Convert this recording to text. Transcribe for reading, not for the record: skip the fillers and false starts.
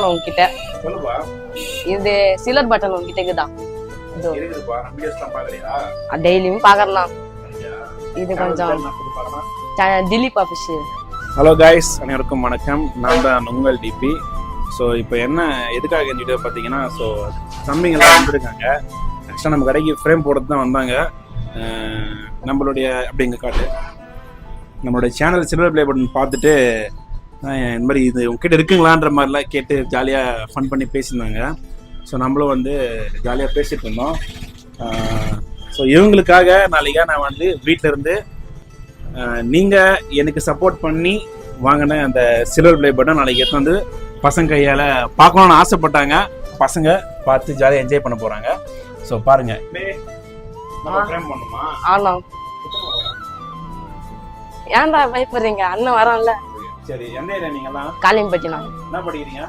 சொல்லணும் உங்ககிட்ட. இது சிலர் பட்டன் உங்ககிட்ட இருக்குதா? டெய்லியும் பாக்குறேன். இது கொஞ்சம் திலீப் ஆஃபீஷியல். ஹலோ காய்ஸ், அனைவருக்கும் வணக்கம். நான் தான் உங்கள் டிபி. ஸோ இப்போ என்ன எதுக்காக இந்த வீடியோ பார்த்தீங்கன்னா, ஸோ தம்பிங்கெல்லாம் வந்துருக்காங்க. ஆக்சுவலாக நம்ம கடைக்கு ஃப்ரேம் போடுறது தான் வந்தாங்க. நம்மளுடைய அப்படிங்க காட்டு நம்மளுடைய சேனல் சில்வர் ப்ளே பட்டன் பார்த்துட்டு இந்த மாதிரி இது உங்ககிட்ட இருக்குங்களான்ற மாதிரிலாம் கேட்டு ஜாலியாக ஃபன் பண்ணி பேசியிருந்தாங்க. ஸோ நம்மளும் வந்து ஜாலியாக பேசிகிட்டு இருந்தோம். ஸோ இவங்களுக்காக நாளைக்காக நான் வந்து வீட்டில் இருந்து நீங்கள் எனக்கு சப்போர்ட் பண்ணி வாங்கின அந்த சில்வர் ப்ளே பட்டன் நாளைக்கு எடுத்து வந்து பசங்க கையால் பார்க்கணுன்னு ஆசைப்பட்டாங்க. பசங்க பார்த்து ஜாலியாக என்ஜாய் பண்ண போகிறாங்க. ஸோ பாருங்கள். ஏன்டா பயப்படுறீங்க? அண்ணன் வரோம்ல. சரி, எந்த ஏரியா நீங்கலாம்? காளியம்பட்டி. நான் என்ன படிக்கிறீங்க?